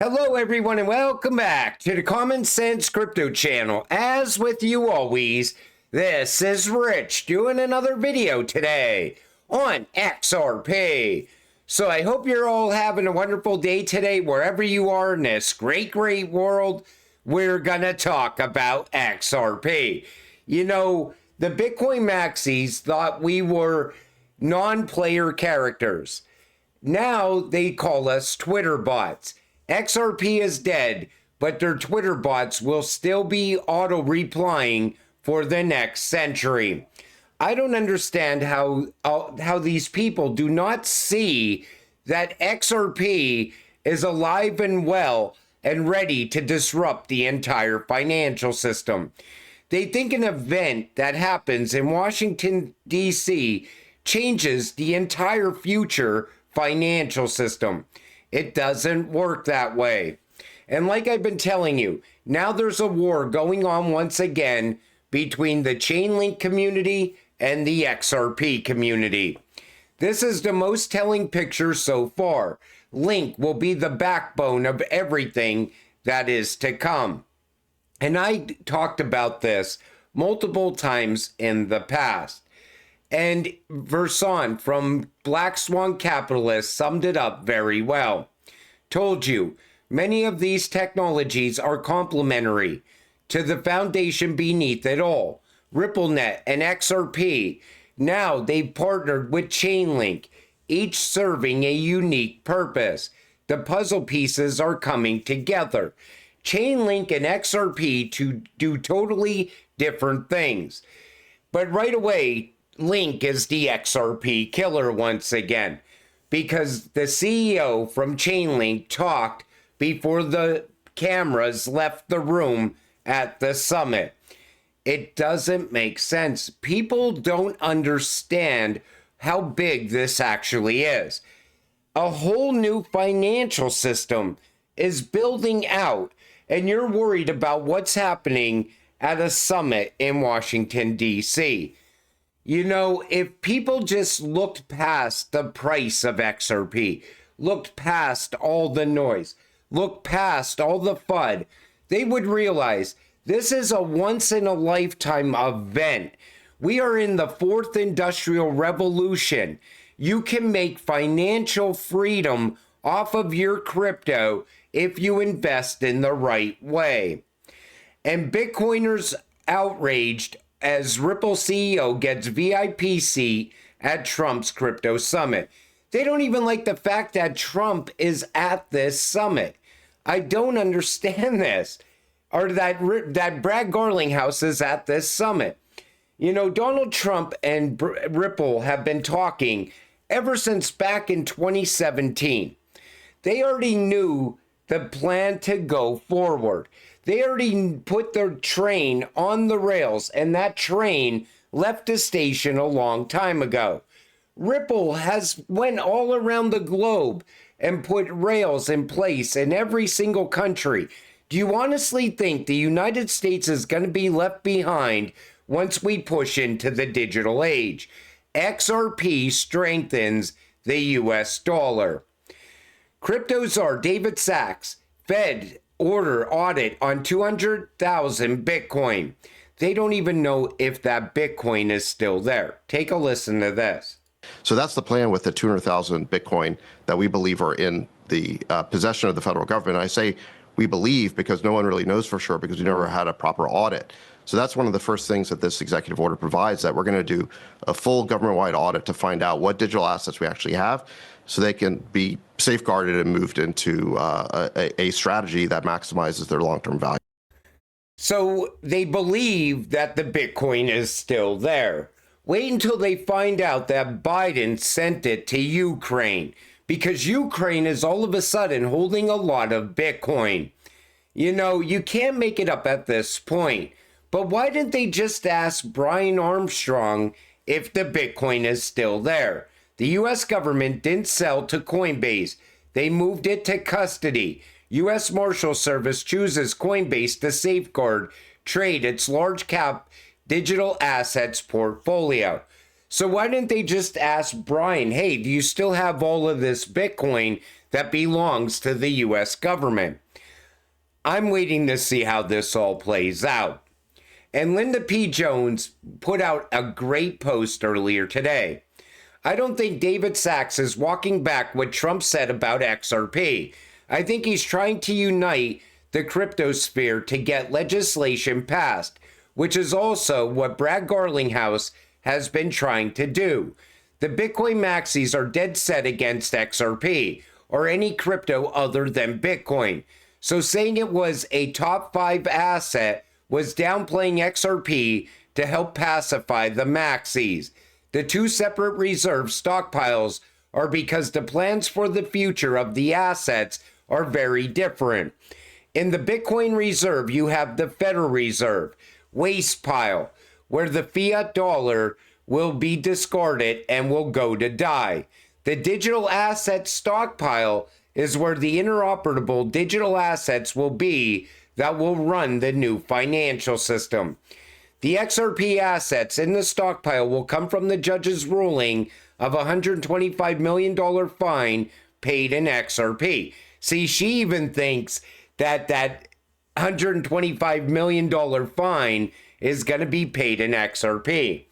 Hello everyone and welcome back to the Common Sense Crypto channel. As with you always, this is Rich doing another video today on XRP. So I hope you're all having a wonderful day today wherever you are in this great world. We're gonna talk about XRP. You know, the Bitcoin maxis thought we were non-player characters. Now they call us Twitter bots. XRP is dead, but their Twitter bots will still be auto-replying for the next century. I don't understand how these people do not see that XRP is alive and well and ready to disrupt the entire financial system. They think an event that happens in Washington, D.C. changes the entire future financial system. It doesn't work that way. And like I've been telling you, now there's a war going on once again between the Chainlink community and the XRP community. This is the most telling picture so far. Link will be the backbone of everything that is to come. And I talked about this multiple times in the past. And Verson from Black Swan Capitalist summed it up very well. Told you, many of these technologies are complementary to the foundation beneath it all. RippleNet and XRP. Now they've partnered with Chainlink, each serving a unique purpose. The puzzle pieces are coming together. Chainlink and XRP to do totally different things. But right away, Link is the XRP killer once again, because the CEO from Chainlink talked before the cameras left the room at the summit. It doesn't make sense. People don't understand how big this actually is. A whole new financial system is building out, and you're worried about what's happening at a summit in Washington, D.C. You know, if people just looked past the price of XRP, looked past all the noise, looked past all the FUD, they would realize this is a once-in-a-lifetime event. We are in the fourth industrial revolution. You can make financial freedom off of your crypto if you invest in the right way. And Bitcoiners outraged as Ripple CEO gets VIP seat at Trump's crypto summit. They don't even like the fact that Trump is at this summit. I don't understand this. Or that Brad Garlinghouse is at this summit. You know, Donald Trump and Ripple have been talking ever since back in 2017. They already knew the plan to go forward. They already put their train on the rails, and that train left the station a long time ago. Ripple has went all around the globe and put rails in place in every single country. Do you honestly think the United States is going to be left behind once we push into the digital age? XRP strengthens the US dollar. Crypto czar David Sachs, Fed order audit on 200,000 Bitcoin. They don't even know if that Bitcoin is still there. Take a listen to this. So that's the plan with the 200,000 Bitcoin that we believe are in the possession of the federal government. I say we believe because no one really knows for sure because we never had a proper audit. So that's one of the first things that this executive order provides, that we're going to do a full government-wide audit to find out what digital assets we actually have so they can be safeguarded and moved into a strategy that maximizes their long-term value. So they believe that the Bitcoin is still there. Wait until they find out that Biden sent it to Ukraine, because Ukraine is all of a sudden holding a lot of Bitcoin. You know, you can't make it up at this point. But why didn't they just ask Brian Armstrong if the Bitcoin is still there? The U.S. government didn't sell to Coinbase. They moved it to custody. U.S. Marshal Service chooses Coinbase to safeguard trade its large cap digital assets portfolio. So why didn't they just ask Brian, hey, do you still have all of this Bitcoin that belongs to the US government. I'm waiting to see how this all plays out. And Linda P. Jones put out a great post earlier today. I don't think David Sachs is walking back what Trump said about XRP. I think he's trying to unite the crypto sphere to get legislation passed, which is also what Brad Garlinghouse has been trying to do. The Bitcoin maxis are dead set against XRP or any crypto other than Bitcoin. So saying it was a top 5 asset was downplaying XRP to help pacify the maxis. The two separate reserve stockpiles are because the plans for the future of the assets are very different. In the Bitcoin reserve, you have the Federal Reserve, waste pile, where the fiat dollar will be discarded and will go to die. The digital asset stockpile is where the interoperable digital assets will be that will run the new financial system. The XRP assets in the stockpile will come from the judge's ruling of a $125 million fine paid in XRP. See, she even thinks that that $125 million fine is going to be paid in XRP.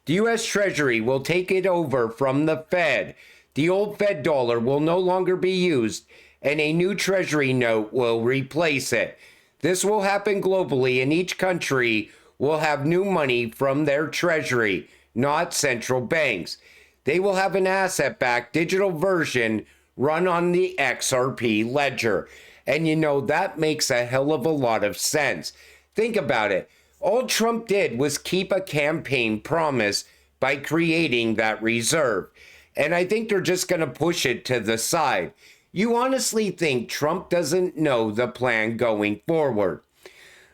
The U.S. Treasury will take it over from the Fed. The old Fed dollar will no longer be used, and a new Treasury note will replace it. This will happen globally, and each country will have new money from their Treasury, not central banks. They will have an asset-backed digital version run on the XRP ledger. And you know, that makes a hell of a lot of sense. Think about it. All Trump did was keep a campaign promise by creating that reserve. And I think they're just going to push it to the side. You honestly think Trump doesn't know the plan going forward?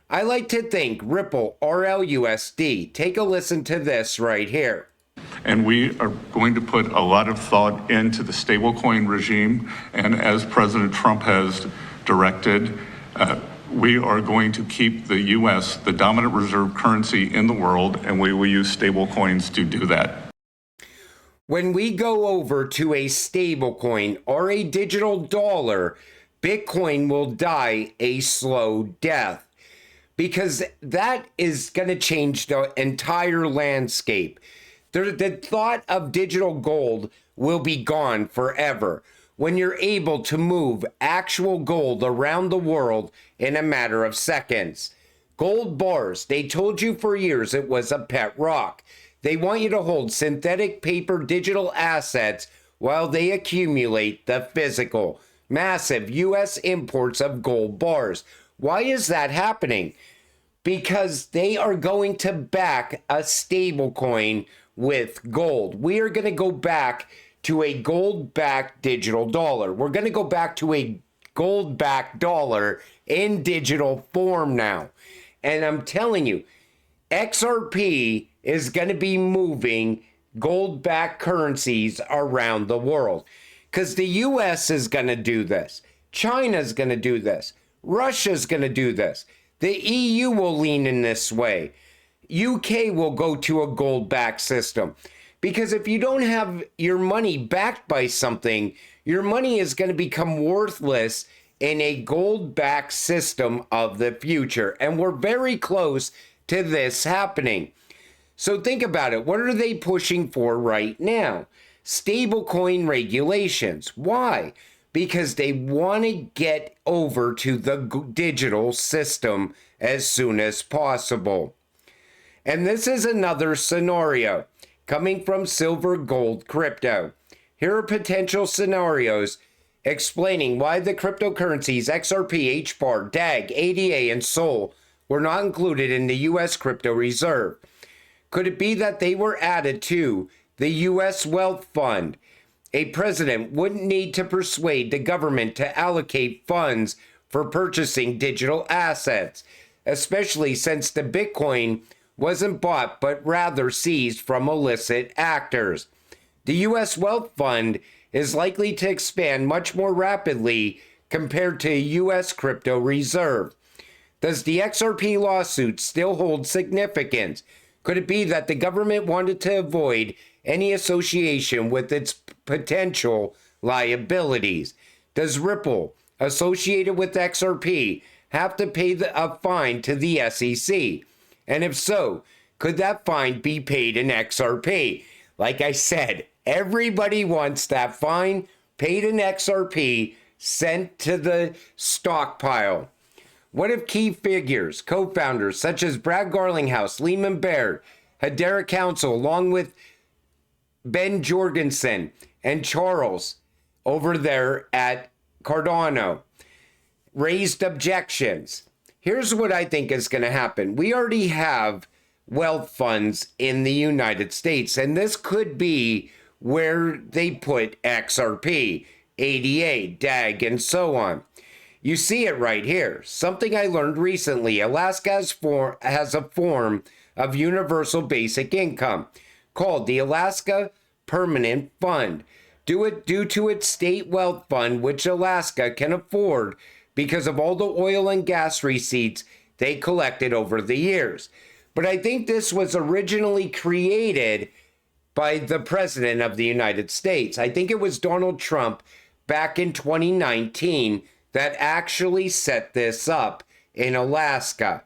I like to think Ripple, RLUSD. Take a listen to this right here. And we are going to put a lot of thought into the stablecoin regime. And as President Trump has directed, we are going to keep the U.S. the dominant reserve currency in the world, and we will use stablecoins to do that. When we go over to a stablecoin or a digital dollar, Bitcoin will die a slow death, because that is going to change the entire landscape. The thought of digital gold will be gone forever when you're able to move actual gold around the world in a matter of seconds. Gold bars, they told you for years it was a pet rock. They want you to hold synthetic paper digital assets while they accumulate the physical. Massive U.S. imports of gold bars. Why is that happening? Because they are going to back a stable coin with gold. We are going to go back to a gold-backed digital dollar. We're going to go back to a gold-backed dollar in digital form now. And I'm telling you, XRP is going to be moving gold-backed currencies around the world. Because the US is going to do this. China's going to do this. Russia's going to do this. The EU will lean in this way. UK will go to a gold-backed system. Because if you don't have your money backed by something, your money is going to become worthless in a gold-backed system of the future. And we're very close to this happening. So think about it. What are they pushing for right now? Stablecoin regulations. Why? Because they want to get over to the digital system as soon as possible. And this is another scenario coming from Silver Gold Crypto. Here are potential scenarios explaining why the cryptocurrencies XRP, HBAR, DAG, ADA, and SOL were not included in the U.S. crypto reserve. Could it be that they were added to the U.S. Wealth Fund? A president wouldn't need to persuade the government to allocate funds for purchasing digital assets, especially since the Bitcoin wasn't bought but rather seized from illicit actors. The U.S. Wealth Fund is likely to expand much more rapidly compared to a U.S. crypto reserve. Does the XRP lawsuit still hold significance? Could it be that the government wanted to avoid any association with its potential liabilities? Does Ripple, associated with XRP, have to pay a fine to the SEC? And if so, could that fine be paid in XRP? Like I said, everybody wants that fine paid in XRP sent to the stockpile. What if key figures, co-founders such as Brad Garlinghouse, Lehman Baird, Hedera Council, along with Ben Jorgensen and Charles over there at Cardano, raised objections? Here's what I think is going to happen. We already have wealth funds in the United States, and this could be where they put XRP, ADA, DAG, and so on. You see it right here. Something I learned recently. Alaska has a form of universal basic income called the Alaska Permanent Fund, due to its state wealth fund, which Alaska can afford because of all the oil and gas receipts they collected over the years. But I think this was originally created by the President of the United States. I think it was Donald Trump back in 2019 that actually set this up in Alaska.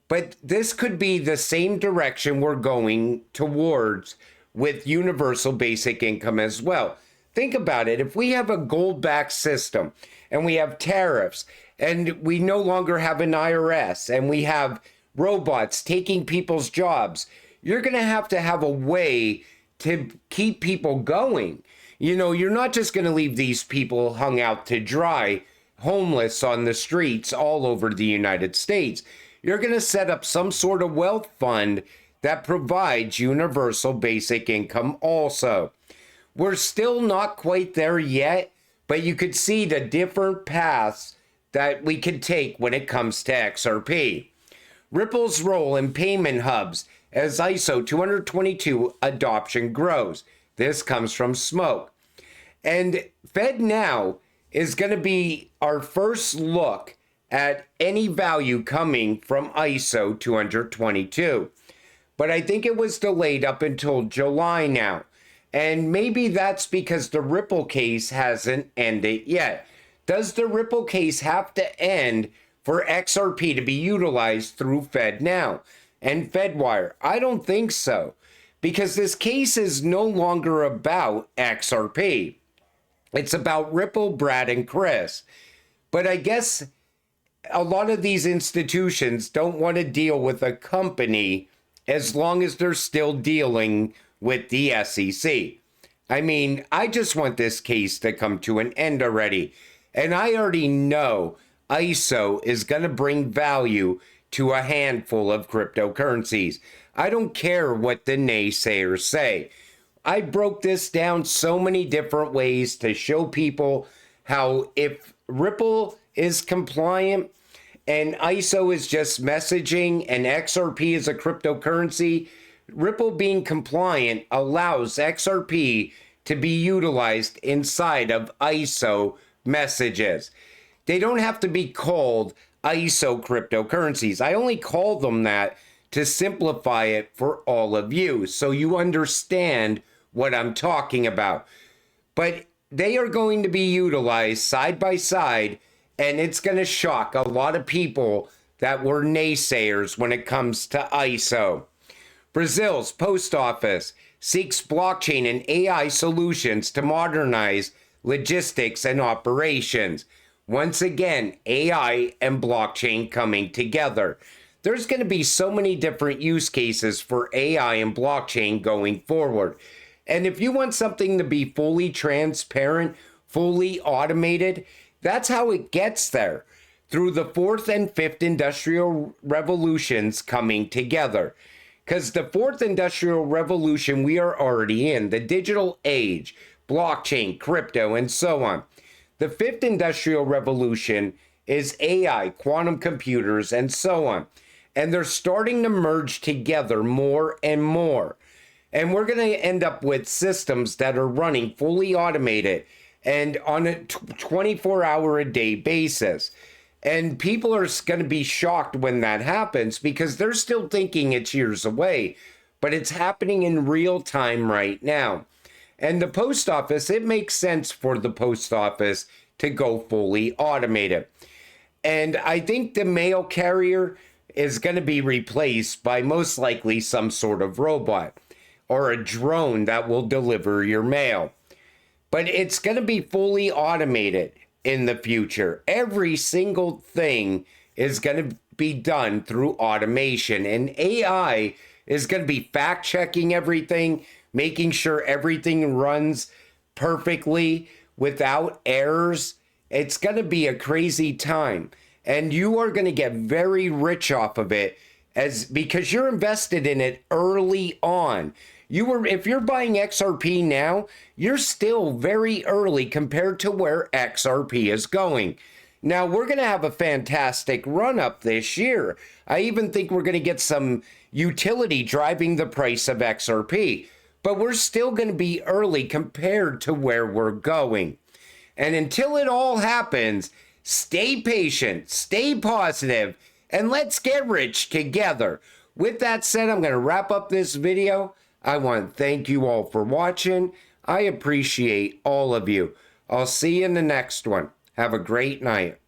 But this could be the same direction we're going towards with universal basic income as well. Think about it. If we have a gold-backed system and we have tariffs and we no longer have an IRS and we have robots taking people's jobs, you're going to have a way to keep people going. You know, you're not just going to leave these people hung out to dry, homeless on the streets all over the United States. You're going to set up some sort of wealth fund that provides universal basic income also. We're still not quite there yet, but you could see the different paths that we could take when it comes to XRP. Ripple's role in payment hubs as ISO 222 adoption grows. This comes from Smoke. And FedNow is going to be our first look at any value coming from ISO 222. But I think it was delayed up until July now. And maybe that's because the Ripple case hasn't ended yet. Does the Ripple case have to end for XRP to be utilized through FedNow and Fedwire? I don't think so, because this case is no longer about XRP. It's about Ripple, Brad, and Chris. But I guess a lot of these institutions don't want to deal with a company as long as they're still dealing with the SEC. I mean, I just want this case to come to an end already. And I already know ISO is going to bring value to a handful of cryptocurrencies. I don't care what the naysayers say. I broke this down so many different ways to show people how if Ripple is compliant and ISO is just messaging and XRP is a cryptocurrency, Ripple being compliant allows XRP to be utilized inside of ISO messages. They don't have to be called ISO cryptocurrencies. I only call them that to simplify it for all of you so you understand what I'm talking about. But they are going to be utilized side by side, and it's going to shock a lot of people that were naysayers when it comes to ISO. Brazil's post office seeks blockchain and AI solutions to modernize logistics and operations. Once again, AI and blockchain coming together. There's going to be so many different use cases for AI and blockchain going forward. And if you want something to be fully transparent, fully automated, that's how it gets there, through the fourth and fifth industrial revolutions coming together. Because the fourth industrial revolution we are already in, the digital age, blockchain, crypto, and so on. The fifth industrial revolution is AI, quantum computers, and so on. And they're starting to merge together more and more. And we're going to end up with systems that are running fully automated and on a 24-hour-a-day basis. And people are going to be shocked when that happens because they're still thinking it's years away. But it's happening in real time right now. And the post office, it makes sense for the post office to go fully automated. And I think the mail carrier is going to be replaced by most likely some sort of robot or a drone that will deliver your mail. But it's going to be fully automated in the future. Every single thing is going to be done through automation, and AI is going to be fact checking everything, making sure everything runs perfectly without errors. It's going to be a crazy time, and you are going to get very rich off of it because you're invested in it early on. If you're buying XRP now, you're still very early compared to where XRP is going. Now, we're going to have a fantastic run up this year. I even think we're going to get some utility driving the price of XRP, but we're still going to be early compared to where we're going. And until it all happens, stay patient, stay positive, and let's get rich together. With that said, I'm going to wrap up this video. I want to thank you all for watching. I appreciate all of you. I'll see you in the next one. Have a great night.